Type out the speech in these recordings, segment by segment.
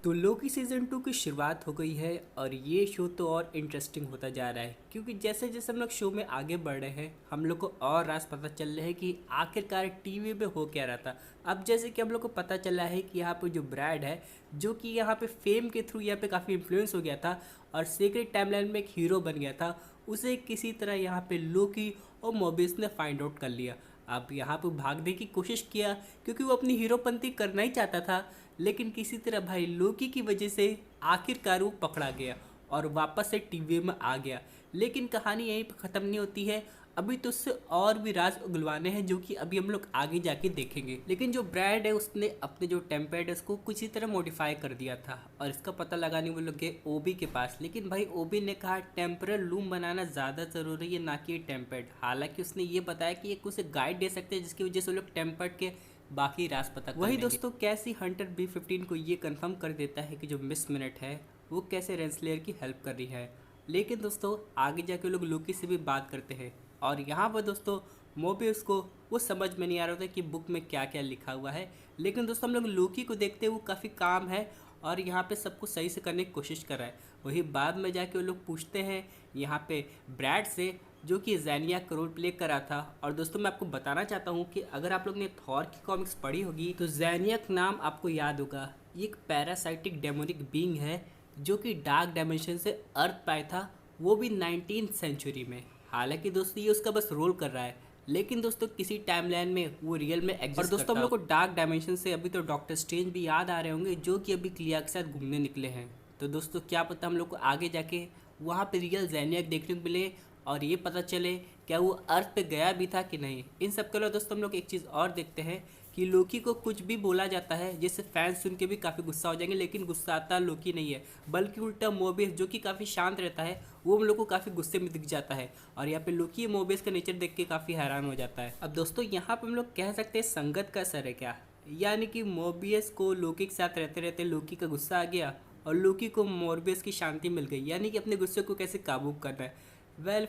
तो लोकी सीज़न 2 की शुरुआत हो गई है और ये शो तो और इंटरेस्टिंग होता जा रहा है क्योंकि जैसे जैसे हम लोग शो में आगे बढ़ रहे हैं हम लोग को और राज पता चल रहा है कि आखिरकार टीवी पे हो क्या रहा था। अब जैसे कि हम लोग को पता चला है कि यहाँ पे जो ब्रैड है जो कि यहाँ पे फेम के थ्रू यहाँ पे काफ़ी इन्फ्लुएंस हो गया था और सीक्रेट टाइमलाइन में एक हीरो बन गया था, उसे किसी तरह यहाँ पे लोकी और मोबिस ने फाइंड आउट कर लिया। अब यहाँ पे भागने की कोशिश किया क्योंकि वो अपनी हीरोपंती करना ही चाहता था, लेकिन किसी तरह भाई लोकी की वजह से आखिरकार वो पकड़ा गया और वापस से टीवी में आ गया। लेकिन कहानी यहीं पर ख़त्म नहीं होती है, अभी तो उससे और भी राज उगलवाने हैं जो कि अभी हम लोग आगे जाके देखेंगे। लेकिन जो ब्रैड है उसने अपने जो टेम्पेड है उसको कुछ ही तरह मॉडिफाई कर दिया था और इसका पता लगाने वो लोग गए ओबी के पास। लेकिन भाई ओबी ने कहा टेम्परल लूम बनाना ज़्यादा ज़रूरी है ना कि टेम्पेड। हालांकि उसने ये बताया कि एक उसे गाइड दे सकते हैं जिसकी वजह से वो लोग टेम्पर्ड के बाकी राज पता कर वही दोस्तों कैसी हंटर B-15 को ये कंफर्म कर देता है कि जो मिस मिनट है वो कैसे रेंसलेयर की हेल्प कर रही है। लेकिन दोस्तों आगे जाके लोग लोकी से भी बात करते हैं और यहाँ पर दोस्तों मोबियस को वो समझ में नहीं आ रहा था कि बुक में क्या क्या लिखा हुआ है। लेकिन दोस्तों हम लोग लोकी को देखते वो काफ़ी काम है और यहाँ पे सब कुछ सही से करने की कोशिश कर रहा है। वही बाद में जाके वो लोग पूछते हैं यहाँ पे ब्रैड से जो कि ज़ैनिया का रोल प्ले करा था। और दोस्तों मैं आपको बताना चाहता हूँ कि अगर आप लोग ने थॉर की कॉमिक्स पढ़ी होगी तो ज़ैनिया का नाम आपको याद होगा। ये एक पैरासाइटिक डेमोनिक बीइंग है जो कि डार्क डायमेंशन से अर्थ पे आया था, वो भी 19th सेंचुरी में। हालांकि दोस्तों ये उसका बस रोल कर रहा है, लेकिन दोस्तों किसी टाइमलाइन में वो रियल में एग्जिस्ट और दोस्तों हम लोग को डार्क डायमेंशन से अभी तो डॉक्टर स्ट्रेंज भी याद आ रहे होंगे जो कि अभी क्लिया के साथ घूमने निकले हैं। तो दोस्तों क्या पता हम लोग को आगे जाके वहाँ पे रियल ज़ैनिया देखने को मिले और ये पता चले क्या वो अर्थ पे गया भी था कि नहीं। इन सब के अलावा दोस्तों हम लोग एक चीज़ और देखते हैं कि लोकी को कुछ भी बोला जाता है जिससे फैंस सुन के भी काफ़ी गुस्सा हो जाएंगे, लेकिन गुस्साता लोकी नहीं है बल्कि उल्टा मोबियस जो कि काफ़ी शांत रहता है वो हम लोग को काफ़ी गुस्से में दिख जाता है। और यहाँ पे लोकी मोबियस का नेचर देख के काफ़ी हैरान हो जाता है। अब दोस्तों यहाँ पे हम लोग कह सकते हैं संगत का असर है क्या, यानी कि मोबियस को लोकी के साथ रहते रहते लोकी का गुस्सा आ गया और लोकी को मोबियस की शांति मिल गई, यानी कि अपने गुस्से को कैसे काबू करना है।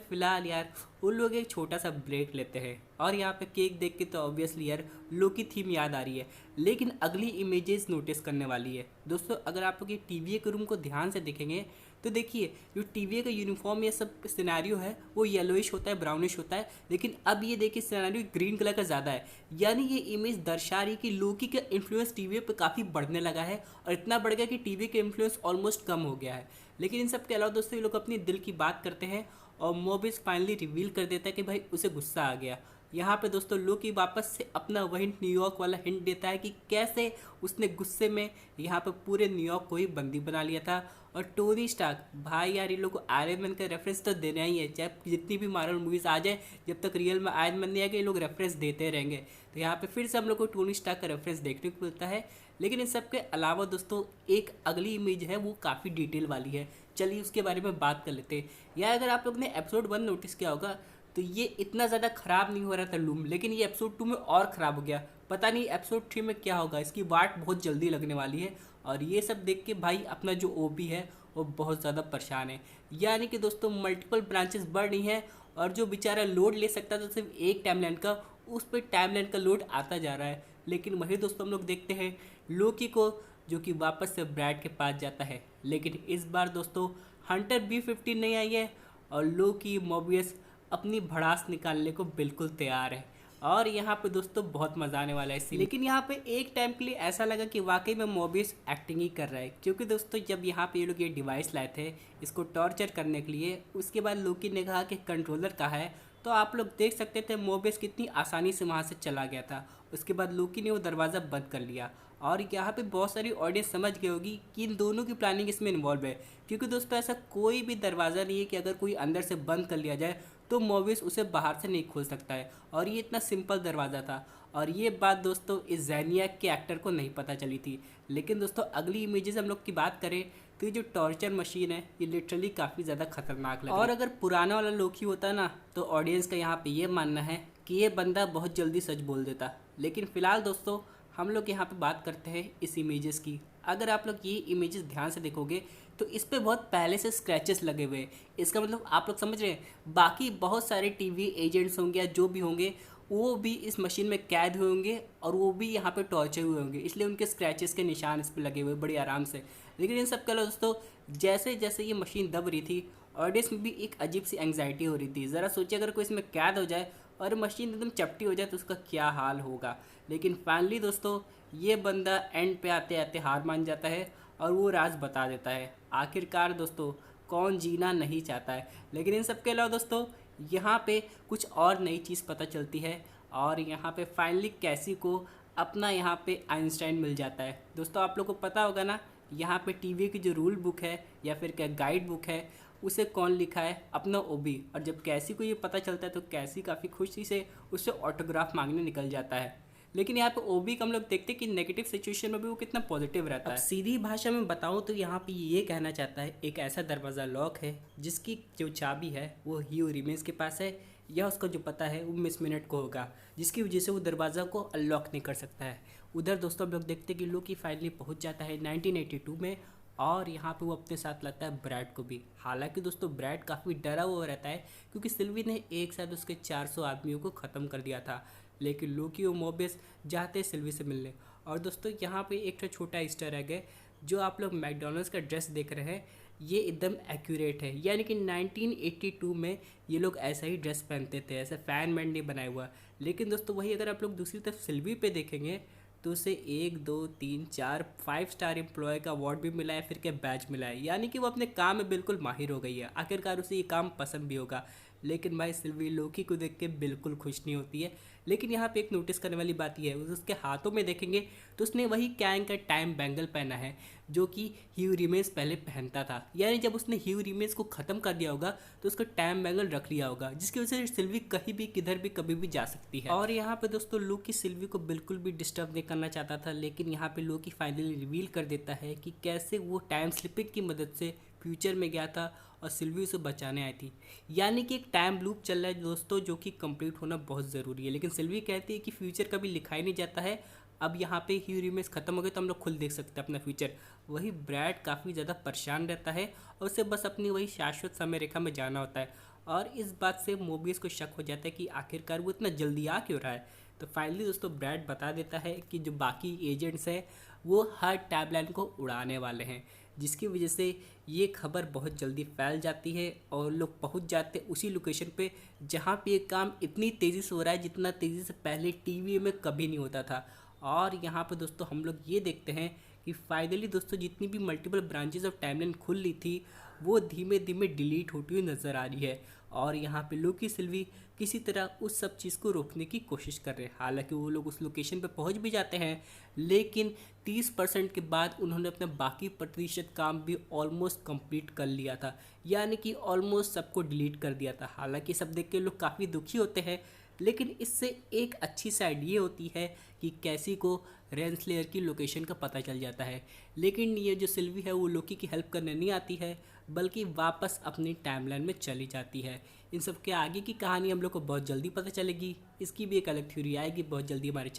फिलहाल यार उन लोग एक छोटा सा ब्रेक लेते हैं और यहाँ पे केक देख के तो ऑब्वियसली यार लोकी थीम याद आ रही है, लेकिन अगली इमेजेस नोटिस करने वाली है। दोस्तों अगर आप लोग ये टीवीए के रूम को ध्यान से देखेंगे तो देखिए जो टीवीए का यूनिफॉर्म ये सब सिनेरियो है वो येलोइश होता है, ब्राउनिश होता है, लेकिन अब ये देखिए सिनेरियो ग्रीन कलर का ज़्यादा है, यानी ये इमेज दर्शा रही कि लोकी का इन्फ्लुएंस टीवीए पे काफ़ी बढ़ने लगा है और इतना बढ़ गया कि टीवी का इन्फ्लुएंस ऑलमोस्ट कम हो गया है। लेकिन इन सब के अलावा दोस्तों ये लोग अपनी दिल की बात करते हैं और मोबिस फाइनली रिवील कर देता है कि भाई उसे गुस्सा आ गया। यहाँ पे दोस्तों लोकी वापस से अपना वही न्यूयॉर्क वाला हिंट देता है कि कैसे उसने गुस्से में यहाँ पे पूरे न्यूयॉर्क को ही बंदी बना लिया था। और टोनी स्टार्क भाई यार ये लोग को आयरन मैन का रेफरेंस तो देना ही है, चाहे जितनी भी मार्वल मूवीज़ आ जाए जब तक रियल में आयरन मैन नहीं आएगा ये लोग रेफरेंस देते रहेंगे। तो यहाँ पे फिर से हम लोग को टोनी स्टार्क का रेफरेंस देखने को मिलता है। लेकिन इन सब के अलावा दोस्तों एक अगली इमेज है वो काफ़ी डिटेल वाली है, चलिए उसके बारे में बात कर लेते हैं। या अगर आप लोग ने एपिसोड 1 नोटिस किया होगा तो ये इतना ज़्यादा ख़राब नहीं हो रहा था लूम, लेकिन ये एपिसोड 2 में और ख़राब हो गया। पता नहीं एपिसोड 3 में क्या होगा, इसकी वाट बहुत जल्दी लगने वाली है। और ये सब देख के भाई अपना जो ओबी है वो बहुत ज़्यादा परेशान है, यानी कि दोस्तों मल्टीपल ब्रांचेस बढ़ रही हैं और जो बेचारा लोड ले सकता था सिर्फ एक टाइमलाइन का, उस पर टाइमलाइन का लोड आता जा रहा है। लेकिन वही दोस्तों हम लोग देखते हैं लोकी को जो कि वापस से ब्रैड के पास जाता है, लेकिन इस बार दोस्तों हंटर B-15 नहीं आई है और लोकी मोबियस अपनी भड़ास निकालने को बिल्कुल तैयार है। और यहाँ पे दोस्तों बहुत मज़ा आने वाला है इसी, लेकिन यहाँ पे एक टाइम के लिए ऐसा लगा कि वाकई में मोबियस एक्टिंग ही कर रहा है, क्योंकि दोस्तों जब यहाँ पे ये लोग ये डिवाइस लाए थे इसको टॉर्चर करने के लिए, उसके बाद लोकी ने कहा कि कंट्रोलर कहाँ है, तो आप लोग देख सकते थे मोबियस कितनी आसानी से वहाँ से चला गया था। उसके बाद लोकी ने वो दरवाज़ा बंद कर लिया और यहाँ पे बहुत सारी ऑडियंस समझ गई होगी कि इन दोनों की प्लानिंग इसमें इन्वॉल्व है, क्योंकि दोस्तों ऐसा कोई भी दरवाज़ा नहीं है कि अगर कोई अंदर से बंद कर लिया जाए तो मोबियस उसे बाहर से नहीं खोल सकता है, और ये इतना सिंपल दरवाज़ा था। और ये बात दोस्तों इस ज़ैनियाक के एक्टर को नहीं पता चली थी। लेकिन दोस्तों अगली इमेजेस हम लोग की बात करें तो ये जो टॉर्चर मशीन है ये लिटरली काफ़ी ज़्यादा खतरनाक लगा, और अगर पुराना वाला लोकी होता ना तो ऑडियंस का यहाँ पे ये मानना है कि ये बंदा बहुत जल्दी सच बोल देता। लेकिन फ़िलहाल दोस्तों हम लोग यहाँ पे बात करते हैं इस इमेजेस की। अगर आप लोग ये इमेजेस ध्यान से देखोगे तो इस पे बहुत पहले से स्क्रैचेस लगे हुए हैं। इसका मतलब आप लोग समझ रहे हैं बाकी बहुत सारे टीवी एजेंट्स होंगे या जो भी होंगे वो भी इस मशीन में कैद हुए होंगे और वो भी यहाँ पे टॉर्चर हुए होंगे, इसलिए उनके स्क्रैचेस के निशान इस पर लगे हुए बड़ी आराम से। लेकिन इन सब के अलावा दोस्तों, जैसे जैसे ये मशीन दब रही थी, ऑडियंस में भी एक अजीब सी एंग्जाइटी हो रही थी। ज़रा सोचिए अगर कोई इसमें कैद हो जाए और मशीन एकदम चपटी हो जाए तो उसका क्या हाल होगा। लेकिन फाइनली दोस्तों, ये बंदा एंड पे आते आते हार मान जाता है और वो राज बता देता है। आखिरकार दोस्तों, कौन जीना नहीं चाहता है। लेकिन इन सब के अलावा दोस्तों, यहाँ पे कुछ और नई चीज़ पता चलती है और यहाँ पे फाइनली कैसी को अपना यहाँ पे आइंस्टाइन मिल जाता है। दोस्तों, आप लोग को पता होगा ना, यहाँ पे टीवी की जो रूल बुक है या फिर क्या गाइड बुक है, उसे कौन लिखा है? अपना ओबी। और जब कैसी को ये पता चलता है तो कैसी काफ़ी खुशी से उससे ऑटोग्राफ मांगने निकल जाता है। लेकिन यहाँ पे ओबी का हम लोग देखते हैं कि नेगेटिव सिचुएशन में भी वो कितना पॉजिटिव रहता है। सीधी भाषा में बताऊँ तो यहाँ पे ये कहना चाहता है, एक ऐसा दरवाज़ा लॉक है जिसकी जो चाबी है वो ह्यू रिमेंस के पास है, या उसका जो पता है वो मिस मिनट को होगा, जिसकी वजह से वो दरवाज़ा को अनलॉक नहीं कर सकता है। उधर दोस्तों हम लोग देखते हैं कि लोकी फाइनली पहुँच जाता है 1982 में, और यहाँ पे वो अपने साथ लाता है ब्रैड को भी। हालांकि दोस्तों ब्रैड काफ़ी डरा हुआ रहता है क्योंकि सिल्वी ने एक साथ उसके 400 आदमियों को ख़त्म कर दिया था। लेकिन लोकी और मोबियस जाते हैं सिल्वी से मिलने। और दोस्तों यहाँ पे एक तो छोटा ईस्टर एग है, जो आप लोग मैकडोनल्ड्स का ड्रेस देख रहे हैं ये एकदम एक्यूरेट है, यानी कि 1982 में ये लोग ऐसा ही ड्रेस पहनते थे, ऐसा फैन मैन नहीं बनाया हुआ। लेकिन दोस्तों वही अगर आप लोग दूसरी तरफ सिल्वी पे देखेंगे तो उसे 1 2 3 4 5 स्टार एम्प्लॉय का अवार्ड भी मिला है, फिर क्या बैच मिला है, यानी कि वो अपने काम में बिल्कुल माहिर हो गई है। आखिरकार उसे ये काम पसंद भी होगा। लेकिन भाई सिल्वी लोकी को देख के बिल्कुल खुश नहीं होती है। लेकिन यहाँ पे एक नोटिस करने वाली बात यह है, उसके हाथों में देखेंगे तो उसने वही कैंग का टाइम बैंगल पहना है जो कि ह्यू रिमेंस पहले पहनता था। यानी जब उसने ह्यू रिमेंस को ख़त्म कर दिया होगा तो उसका टाइम बैंगल रख लिया होगा, जिसकी वजह से सिल्वी कहीं भी किधर भी कभी भी जा सकती है। और यहाँ पे दोस्तों लोकी सिल्वी को बिल्कुल भी डिस्टर्ब नहीं करना चाहता था, लेकिन यहाँ पे लोकी फाइनली रिवील कर देता है कि कैसे वो टाइम स्लिपिंग की मदद से फ्यूचर में गया था और सिल्वी उसे बचाने आई थी। यानी कि एक टाइम लूप चल रहा है दोस्तों, जो कि कंप्लीट होना बहुत ज़रूरी है। लेकिन सिल्वी कहती है कि फ्यूचर कभी लिखा ही नहीं जाता है, अब यहाँ पे ह्यू रिमेंस ख़त्म हो गए तो हम लोग खुद देख सकते हैं अपना फ्यूचर। वही ब्रैड काफ़ी ज़्यादा परेशान रहता है और उसे बस अपनी वही शाश्वत समय रेखा में जाना होता है। और इस बात से मोबियस को शक हो जाता है कि आखिरकार वो इतना जल्दी आ क्यों रहा है। तो फाइनली दोस्तों ब्रैड बता देता है कि जो बाकी एजेंट्स हैं वो हर टाइमलाइन को उड़ाने वाले हैं, जिसकी वजह से ये खबर बहुत जल्दी फैल जाती है और लोग पहुंच जाते हैं उसी लोकेशन पे जहाँ पे ये काम इतनी तेज़ी से हो रहा है जितना तेज़ी से पहले टीवी में कभी नहीं होता था। और यहाँ पे दोस्तों हम लोग ये देखते हैं कि फाइनली दोस्तों जितनी भी मल्टीपल ब्रांचेस ऑफ टाइमलाइन खुल रही थी वो धीमे धीमे डिलीट होती हुई नज़र आ रही है। और यहाँ पे लोकी सिल्वी किसी तरह उस सब चीज़ को रोकने की कोशिश कर रहे हैं। हालांकि वो लोग उस लोकेशन पे पहुंच भी जाते हैं, लेकिन 30% के बाद उन्होंने अपना बाकी प्रतिशत काम भी ऑलमोस्ट कंप्लीट कर लिया था, यानी कि ऑलमोस्ट सबको डिलीट कर दिया था। हालांकि सब देख के लोग काफ़ी दुखी होते हैं, लेकिन इससे एक अच्छी साइड ये होती है कि कैसी को रेंसलेयर की लोकेशन का पता चल जाता है। लेकिन ये जो सिल्वी है वो लोकी की हेल्प करने नहीं आती है, बल्कि वापस अपनी टाइमलाइन में चली जाती है। इन सब के आगे की कहानी हम लोग को बहुत जल्दी पता चलेगी, इसकी भी एक अलग थ्योरी आएगी बहुत जल्दी हमारे